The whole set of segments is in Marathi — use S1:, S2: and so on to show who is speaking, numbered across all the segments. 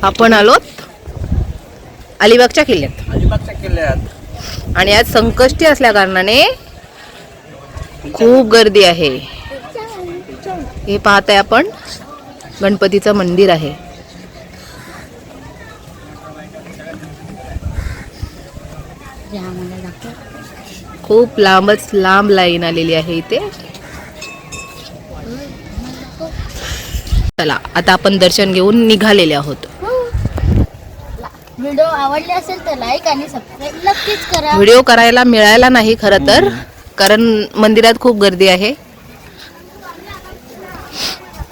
S1: आपण आलोत अलिबागच्या किल्ल्यात आणि आज संकष्टी असल्या कारणाने खूप गर्दी आहे. हे पाहत आहे आपण, गणपतीचं मंदिर आहे. खूप लांब लाईन आलेली आहे इथे. चला आता आपण दर्शन घेऊन निघालेले आहोत.
S2: व्हिडिओ आवडले असेल तर लाईक आणि सबस्क्राईब नक्कीच करा.
S1: व्हिडिओ करायला मिळायला नाही खरं तर, कारण मंदिरात खूप गर्दी आहे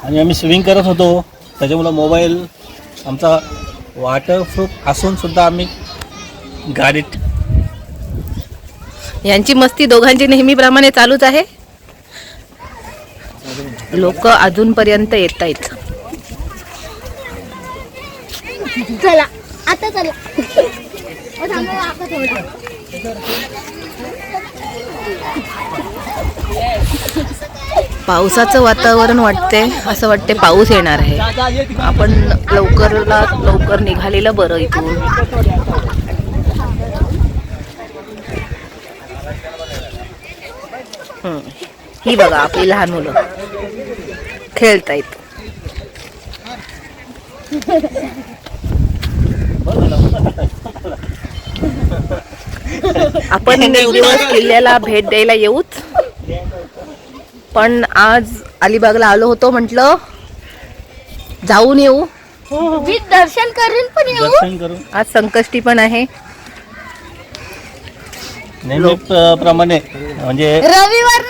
S3: आणि आम्ही स्विमिंग करत होतो, त्याच्यामुळे मोबाईल आमचा वॉटरप्रूफ असून सुद्धा आम्ही गाडीत.
S1: यांची मस्ती दोघांची नेहमीप्रमाणे चालूच आहे. लोक अजूनपर्यंत येत आहेत.
S2: चला आता चला.
S1: पावसाचं वातावरण वाटते, असं वाटते पाऊस येणार आहे. आपण लवकर निघालेलं बरं इथून. ही बघा आपली लहान मुलं खेळतायत. आपण एक दिवस किल्ल्याला भेट द्यायला येऊच, पण आज अलिबागला आलो होतो, म्हटलं जाऊन येऊ,
S2: दर्शन करून पण येऊ.
S1: आज संकष्टी पण आहे.
S3: नेहमीप्रमाणे म्हणजे रविवार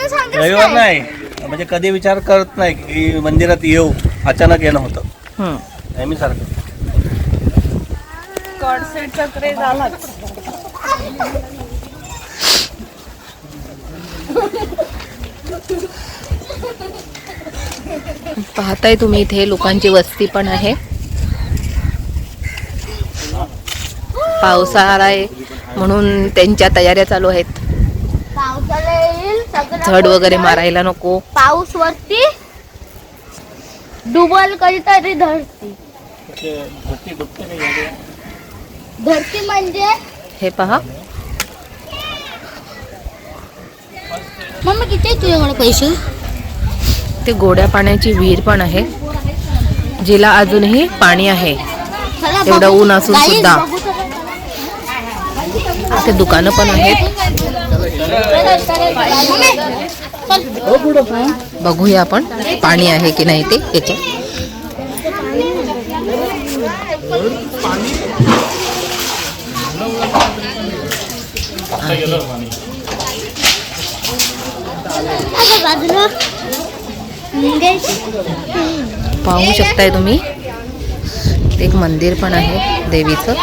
S3: नाही, म्हणजे कधी विचार करत नाही की मंदिरात येऊ, अचानक येणं होतं नेहमी सारखं.
S1: कॉर्सेटचा क्रेज आलाच. पाहताय तुम्ही, इथे लोकांची वस्ती पण आहे. पावसाळा आहे म्हणून त्यांच्या तयाऱ्या चालू आहेत.
S2: पावसाला येईल,
S1: झड वगैरे मारायला नको.
S2: पाऊस वरती डुबल कधी तरी धरती म्हणजे
S1: हे पहा,
S2: मम्मी किती तुझ्याकडे पैसे?
S1: ते गोड्या पाण्याची विहीर पण आहे, जिला अजूनही पाणी आहे. एवढं ऊन असून सुद्धा ते दुकानं पण आहेत. बघूया आपण पाणी आहे की नाही ते त्याच्यात. पाहू शकताय तुम्ही, एक मंदिर पण आहे देवीचं.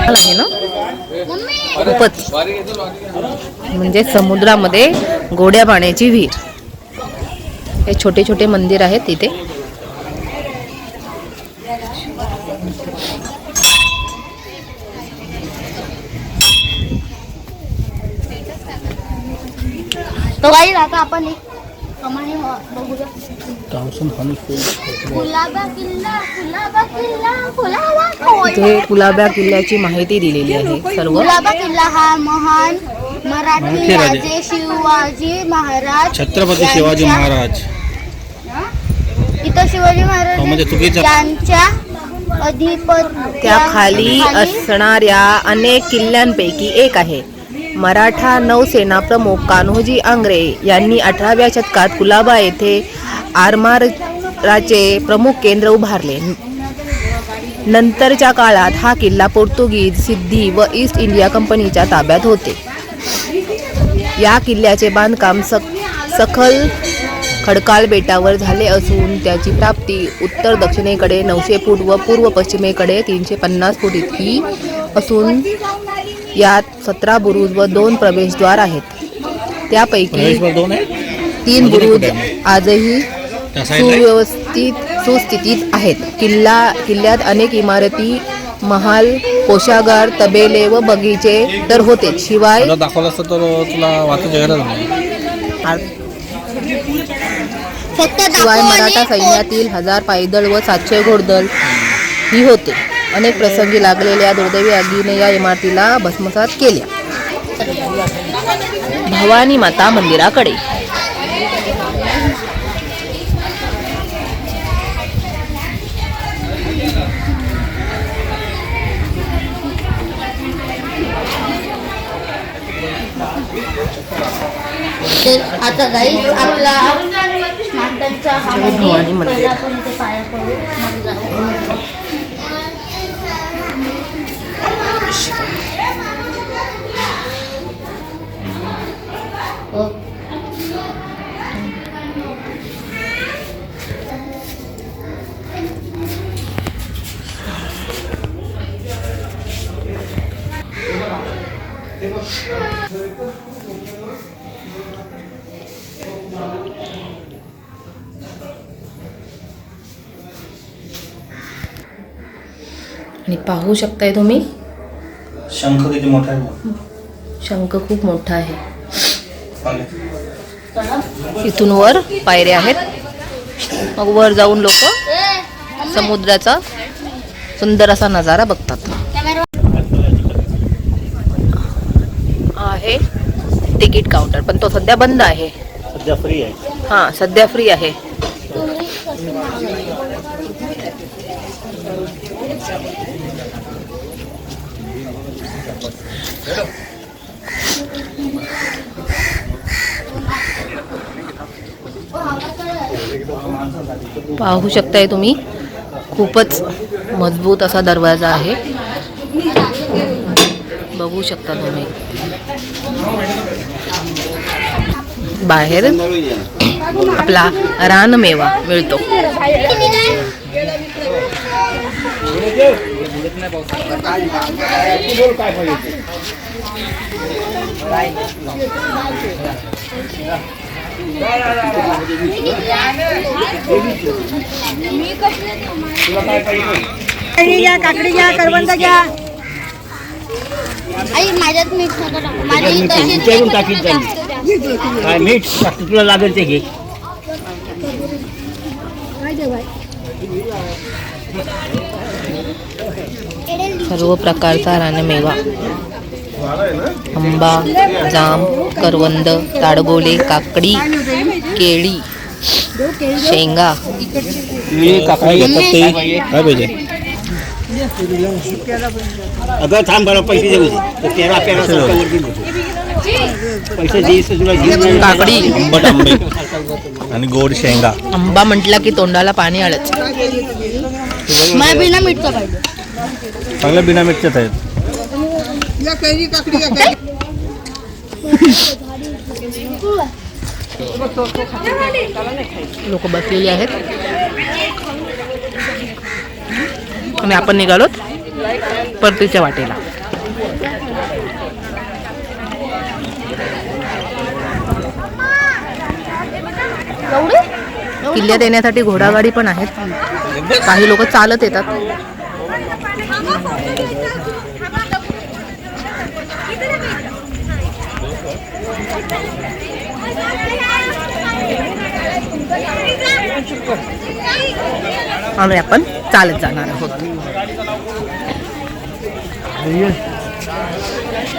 S1: आहे ना, खूपच म्हणजे समुद्रामध्ये गोड्या पाण्याची विहीर. हे छोटे छोटे मंदिर आहेत तिथे.
S2: तो काही आता आपण कमानी बघूया.
S1: इथे कुलाबा किल्ल्याची माहिती दिलेली आहे सर्व.
S2: कुलाबा किल्ला हा महान मराठी राजे शिवाजी महाराज,
S3: छत्रपती शिवाजी महाराज,
S2: इथं शिवाजी महाराज यांच्या
S1: अधिपत्याखाली असणाऱ्या अनेक किल्ल्यांपैकी एक आहे. मराठा नौसेना प्रमुख कान्होजी आंग्रे यांनी 18व्या शतकात कुलाबा येथे आरमाराचे प्रमुख केंद्र उभारले. नंतरच्या काळात हा किल्ला पोर्तुगीज, सिद्धी व ईस्ट इंडिया कंपनीच्या ताब्यात होते. या किल्ल्याचे बांधकाम सखल खडकाळ बेटावर झाले असून त्याची प्राप्ती उत्तर दक्षिणेकडे 900 फूट व पूर्व पश्चिमेकडे 350 फूट इतकी असून यात 17 बुरुज व 2 प्रवेशद्वार आहेत. त्यापैकी 3 बुरुज आजही सुस्थितीत आहेत. किल्ल्यात अनेक इमारती महाल, कोशागार, तबेले व बगीचे तर होतेच. शिवाय
S3: तुला दाखवलं असतं तर तुला वाचायची गरज नाही.
S2: फक्त
S1: शिवाय
S2: दाखव
S1: मराठा
S2: आणि
S1: सैन्यातील 1000 पायदळ व 700 घोडदळ ही होते. अनेक प्रसंगी लागलेल्या दुर्दैवी आगीने या इमारतीला भस्मसात केल्या. भवानी माता मंदिराकडे
S2: तर आता गाईस आपला मातांचा हा
S1: भवानी मंदिर.
S2: पहिला आपण इथे पाया पडू मग जाऊ. हो.
S1: आणि पाहू शकताय तुम्ही
S3: शंख किती मोठा आहे.
S1: शंख खूप मोठा आहे.
S3: चालेल.
S1: इथून वर पायऱ्या आहेत. मग वर जाऊन लोक समुद्राचा सुंदर असा नजारा बघतात. आहे तिकीट काउंटर, पण तो सध्या बंद आहे.
S3: सध्या फ्री आहे.
S1: हां, सध्या फ्री आहे. पाहू शकताय तुम्ही खूपच मजबूत असा दरवाजा आहे. बघू शकता तुम्ही बाहेर आपला रानमेवा मिळतो.
S4: काकडी घ्या, करवंद घ्या.
S2: आई माझ्यात मीठ नका टाकू. माझी
S4: विचारून टाकीत जाईल. काय मीठ तुला लागेल ते घे.
S1: सर्व प्रकारचा रानमेवा, आंबा, जाम, करवंद, ताडगोळे, काकडी, केळी, शेंगा,
S3: काकडी घेतात ते काय पाहिजे.
S4: अगं थांब बरं, पैसे देऊ दे. तेरा पैसे देईस तुला घेऊन.
S1: काकडी,
S3: आंबट आंबे आणि गोड शेंगा.
S1: आंबा म्हटला की तोंडाला पाणी आलंच.
S2: मला बिना मीठचा पाहिजे.
S3: चांगल्या बिना मिरच्यात आहेत.
S1: लोक बसलेली आहेत आणि आपण निघालोत परतीच्या वाटेला. किल्ल्यात येण्यासाठी घोडागाडी पण आहेत. काही लोक चालत येतात. आणि आपण चालत जाणार आहोत.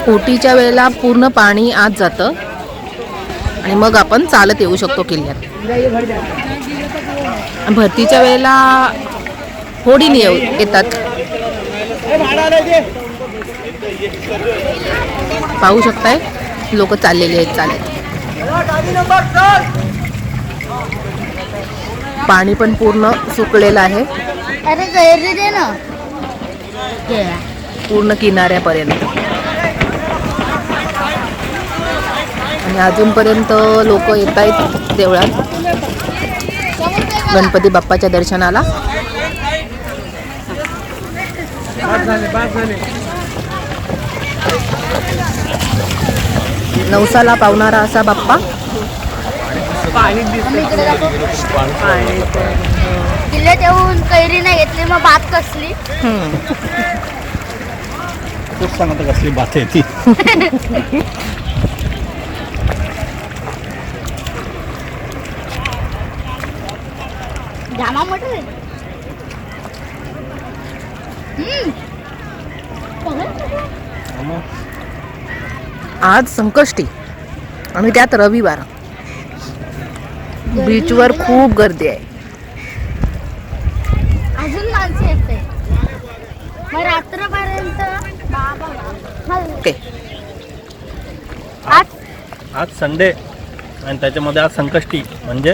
S1: ओटीच्या वेळेला पूर्ण पाणी आत जातं आणि मग आपण चालत येऊ शकतो किल्ल्यात. भरतीच्या वेळेला होडीने येतात. पाहू शकताय लोक चाललेले आहेत चालत. पाणी पण पूर्ण सुकलेलं आहे
S2: अरे गैरी दे ना.
S1: पूर्ण किनाऱ्यापर्यंत. आणि अजूनपर्यंत लोक येत आहेत देवळात गणपती बाप्पाच्या दर्शनाला. नवसाला पावणारा असा बाप्पा.
S2: किल्ल्यात येऊन कैरी नाही घेतली मग बात कसली.
S3: तूच सांग आता कसली बात आहे ती.
S2: जामा मोठं आहे.
S1: आज संकष्टी आणि त्यात रविवार. बीचवर खूप गर्दी आहे.
S2: अजून माणसं येते. मग रात्रपर्यंत
S1: ओके.
S3: आज संडे आणि त्याच्यामध्ये आज संकष्टी म्हणजे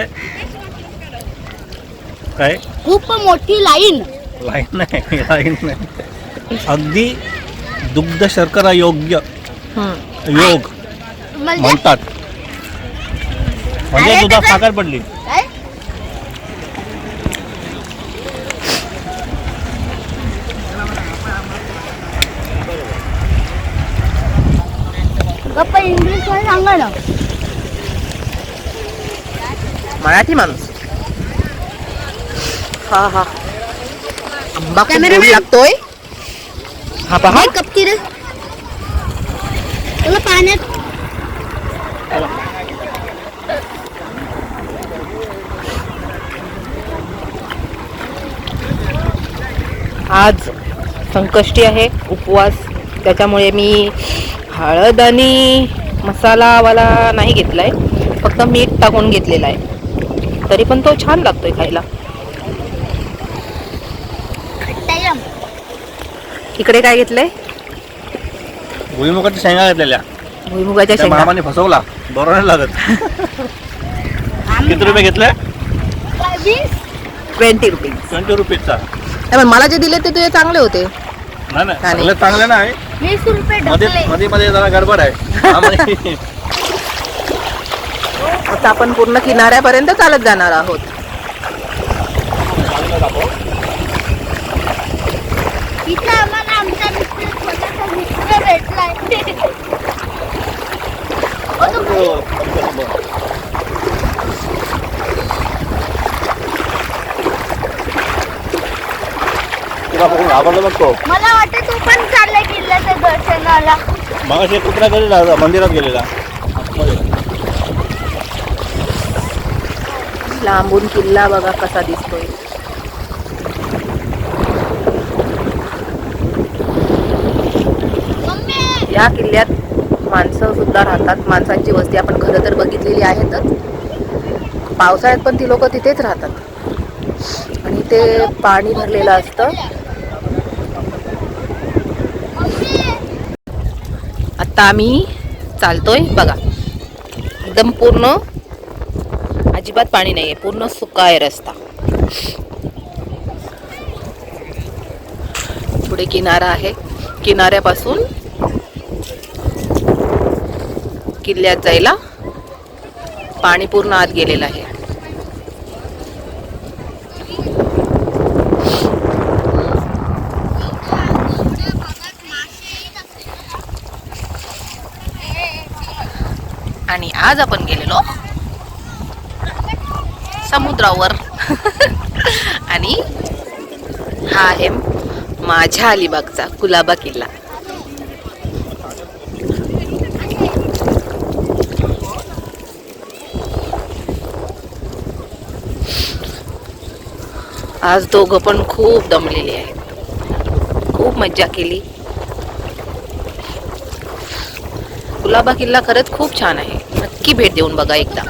S3: काय?
S2: खूप मोठी लाईन.
S3: लाईन नाही. अगदी दुग्ध शर्करा योग्य योग
S2: म्हणजे
S3: म्हणतात. म्हणजे दुधात साखर पडली.
S2: काय? गप्पा इंग्लिश मध्ये सांगा ना.
S1: मराठी माणूस. हा हा आंबा खूप
S2: Cameraman.
S1: गोड लागतोय. हा पहा.
S2: कपची रे तुला पाण्यात
S1: आज संकष्टी आहे, उपवास. त्याच्यामुळे मी हळद आणि मसालावाला नाही घेतलाय, फक्त मीठ टाकून घेतलेला आहे. तरी पण तो छान लागतोय खायला.
S2: टाइम.
S1: इकडे काय घेतलंय?
S3: भुईमुगाच्या शेंगा घेतलेल्या.
S1: भुईमुगाच्या
S3: त्या
S1: शेंगा.
S3: मामाने फसवला. बरोबर नाही लागत. किती रुपये घेतले?
S1: 20 रुपीज.
S3: 20 रुपीजचा.
S1: पण मला जे दिले ते तुझे चांगले होते.
S3: नाही नाही चांगले चांगले नाही.
S2: 20 रुपये
S3: मध्ये
S2: ढकले.
S3: मध्ये मध्ये जरा गडबड आहे. मामाने
S1: आता आपण पूर्ण किनाऱ्यापर्यंत चालत जाणार आहोत.
S2: इथे आम्हाला आमचा मित्र छोटासा मित्र भेटलाय.
S3: तुला बघून घाबरलं मग तो.
S2: मला वाटतं तू पण चाललाय किल्ल्याच्या दर्शनाला.
S3: मग कुत्रा घरी मंदिरात गेलेला.
S1: लांबून किल्ला बघा कसा दिसतोय. या किल्ल्यात माणसं सुद्धा राहतात. माणसांची वस्ती आपण खरं तर बघितलेली आहेतच. पावसाळ्यात पण ती लोक तिथेच राहतात आणि ते पाणी भरलेलं असतं. आता आम्ही चालतोय बघा. एकदम पूर्ण अजिबात पाणी नाहीये, पूर्ण सुका आहे रस्ता. पुढे किनारा आहे. किनाऱ्यापासून किल्ल्यात जायला पाणी पूर्ण आत गेलेलं आहे. आणि आज आपण गेलेलो समुद्रावर. आणि हा आहे माझ्या अलिबागचा कुलाबा किल्ला. आज दोघं पण खूप दमलेले आहेत. खूप मज्जा केली. कुलाबा किल्ला खरंच खूप छान आहे. नक्की भेट देऊन बघा एकदा.